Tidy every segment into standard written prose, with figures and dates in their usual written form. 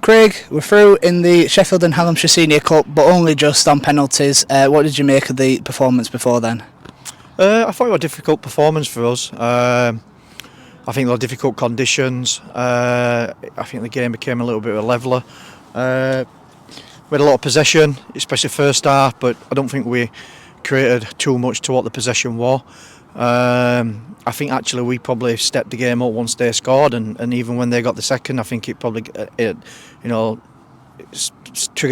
Craig, we're through in the Sheffield and Hallamshire Senior Cup, but only just on penalties. What did you make of the performance before then? I thought it was a difficult performance for us. I think there were difficult conditions. I think the game became a little bit of a leveller. We had a lot of possession, especially first half, but I don't think we created too much to what the possession was. I think actually we probably stepped the game up once they scored, and even when they got the second, I think it probably triggered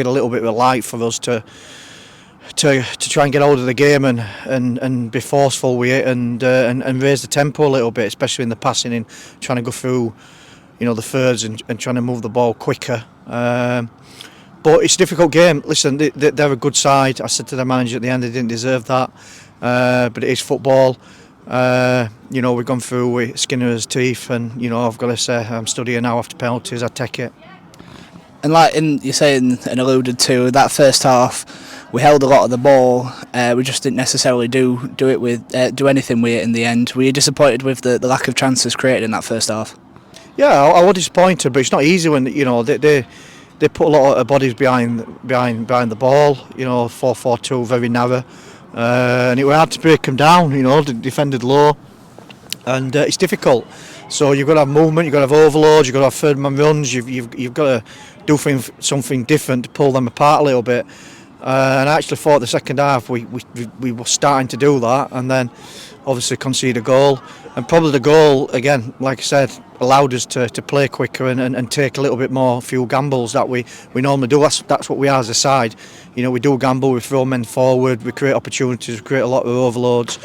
a little bit of a light for us to try and get hold of the game and be forceful with it and raise the tempo a little bit, especially in the passing and trying to go through the thirds and trying to move the ball quicker. But it's a difficult game. Listen, they're a good side. I said to the manager at the end they didn't deserve that, but it is football. We've gone through with skin of his teeth, and I've got to say I'm studying now after penalties. I take it. And like you're saying and alluded to, that first half we held a lot of the ball. We just didn't necessarily do anything with it in the end. Were you disappointed with the lack of chances created in that first half? Yeah, I was disappointed, but it's not easy when they put a lot of bodies behind the ball. 4-4-2, very narrow. And it was hard to break them down. They defended low, and it's difficult. So you've got to have movement, you've got to have overloads, you've got to have third man runs. You've got to do something different to pull them apart a little bit. And I actually thought the second half we were starting to do that, and then obviously concede a goal. And probably the goal again, like I said, allowed us to play quicker and take a little bit more few gambles that we normally do. That's what we are as a side. We do gamble, we throw men forward, we create opportunities, we create a lot of overloads.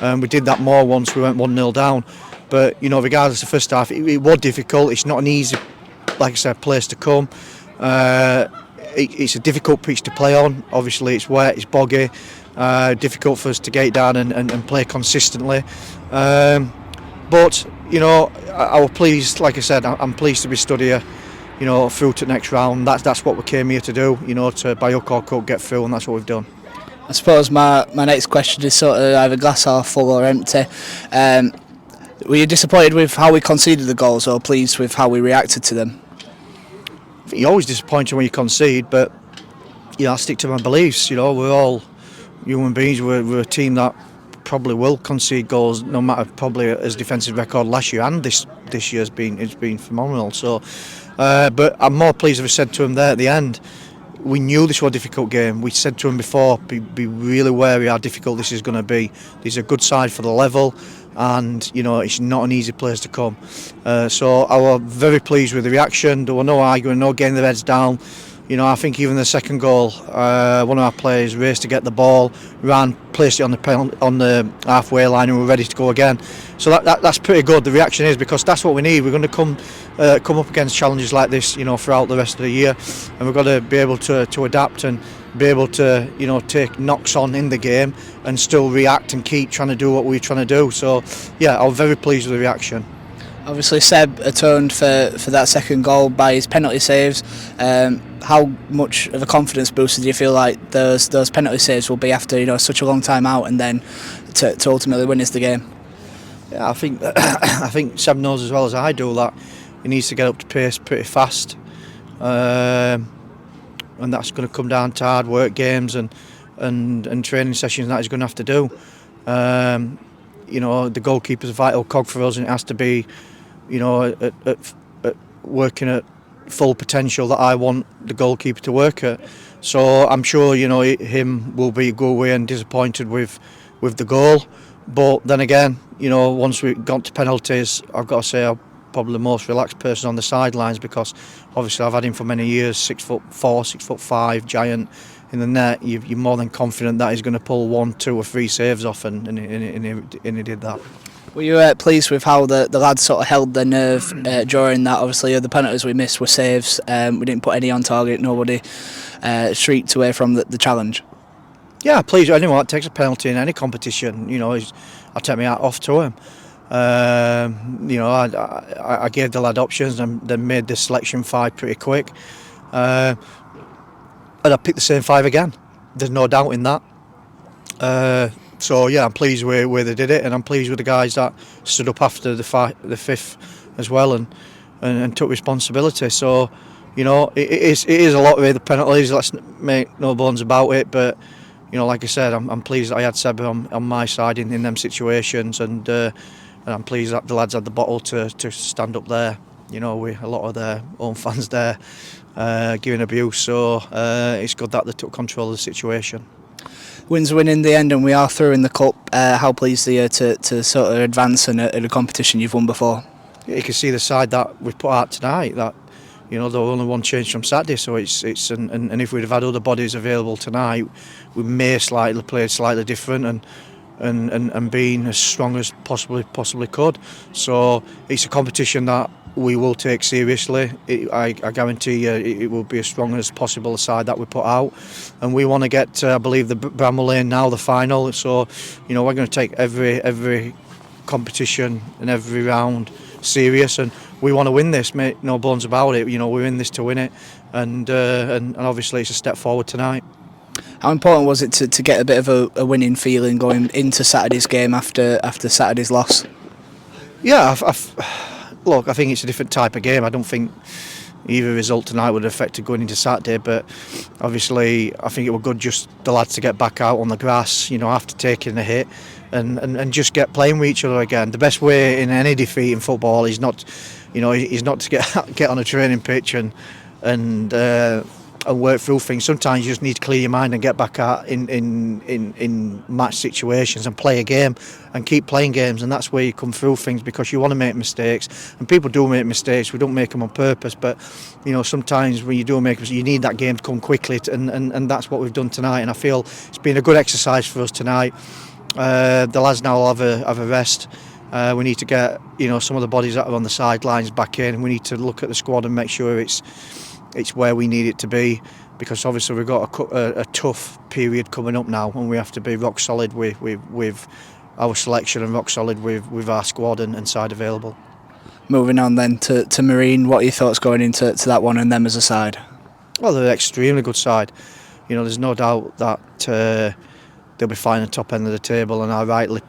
We did that more once we went 1-0 down. But regardless of the first half, it was difficult. It's not an easy, like I said, place to come. It's a difficult pitch to play on. Obviously, it's wet, it's boggy. Difficult for us to get down and play consistently. But I was pleased. Like I said, I'm pleased to be stood here. Through to the next round. That's what we came here to do. To by hook or crook get through, and that's what we've done. I suppose my next question is sort of either glass half full or empty. Were you disappointed with how we conceded the goals, or pleased with how we reacted to them? I think you're always disappointed when you concede, but I stick to my beliefs. We're all human beings. We're a team that probably will concede goals, no matter probably his defensive record last year and this year has been phenomenal. So, but I'm more pleased, as I said to him there at the end. We knew this was a difficult game. We said to him before, be really wary how difficult this is going to be. These are a good side for the level, and it's not an easy place to come. So I was very pleased with the reaction. There were no arguing, no getting their heads down. I think even the second goal, one of our players raced to get the ball, ran, placed it on the halfway line, and we're ready to go again. So that's pretty good. The reaction is, because that's what we need. We're going to come up against challenges like this, throughout the rest of the year, and we've got to be able to adapt and be able to, take knocks on in the game and still react and keep trying to do what we're trying to do. So yeah, I'm very pleased with the reaction. Obviously, Seb atoned for that second goal by his penalty saves. How much of a confidence booster do you feel like those penalty saves will be after such a long time out, and then to ultimately win us the game? Yeah, I think Seb knows as well as I do that he needs to get up to pace pretty fast, and that's going to come down to hard work games and training sessions that he's going to have to do. The goalkeeper's a vital cog for us, and it has to be, at working at full potential that I want the goalkeeper to work at. So I'm sure him will be go away and disappointed with the goal. But then again, once we got to penalties, I've got to say I'm probably the most relaxed person on the sidelines, because obviously I've had him for many years, 6'4", 6'5", giant in the net. You're more than confident that he's going to pull 1, 2 or 3 saves off, and he did that. Were you pleased with how the lads sort of held their nerve during that? Obviously, the penalties we missed were saves. We didn't put any on target. Nobody shrieked away from the challenge. Yeah, pleased. Anyone that takes a penalty in any competition, I take my hat off to him. I gave the lad options, and they made the selection 5 pretty quick. And I picked the same 5 again. There's no doubt in that. So yeah, I'm pleased with where they did it, and I'm pleased with the guys that stood up after the 5th as well and took responsibility. So it is a lot with the penalties. Let's make no bones about it. But like I said, I'm pleased that I had Seb on my side in them situations, and I'm pleased that the lads had the bottle to stand up there. With a lot of their own fans there giving abuse. So it's good that they took control of the situation. Wins win in the end, and we are through in the cup. How pleased are you to sort of advance in a competition you've won before? You can see the side that we put out tonight. That there were only one change from Saturday, so it's and if we'd have had other bodies available tonight, we may have played slightly different and been as strong as possibly could. So it's a competition that we will take seriously. I guarantee you it will be as strong as possible the side that we put out, and we want to get I believe the Bramall Lane now the final. So we're going to take every competition and every round serious, and we want to win this, make no bones about it. We're in this to win it, and obviously it's a step forward tonight. How important was it to get a bit of a winning feeling going into Saturday's game after Saturday's loss? Yeah, look, I think it's a different type of game. I don't think either result tonight would have affected going into Saturday, but obviously I think it was good just the lads to get back out on the grass, after taking a hit, and just get playing with each other again. The best way in any defeat in football is not, is not to get on a training pitch and work through things. Sometimes you just need to clear your mind and get back out in match situations and play a game and keep playing games, and that's where you come through things, because you want to make mistakes, and people do make mistakes. We don't make them on purpose, but sometimes when you do make mistakes, you need that game to come quickly, and that's what we've done tonight. And I feel it's been a good exercise for us tonight. The lads now will have a rest. We need to get some of the bodies that are on the sidelines back in. We need to look at the squad and make sure it's where we need it to be, because obviously we've got a tough period coming up now, and we have to be rock solid with our selection and rock solid with our squad and side available. Moving on then to Marine, what are your thoughts going into that one and them as a side? Well, they're an extremely good side. There's no doubt that they'll be flying the top end of the table and are rightly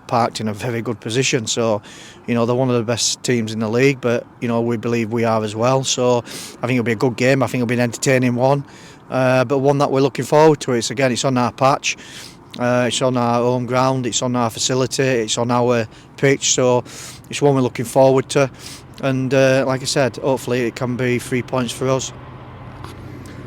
parked in a very good position. So they're one of the best teams in the league, but we believe we are as well. So I think it'll be a good game. I think it'll be an entertaining one, but one that we're looking forward to. It's on our patch, it's on our home ground, it's on our facility, it's on our pitch, so it's one we're looking forward to, and like I said, hopefully it can be 3 points for us.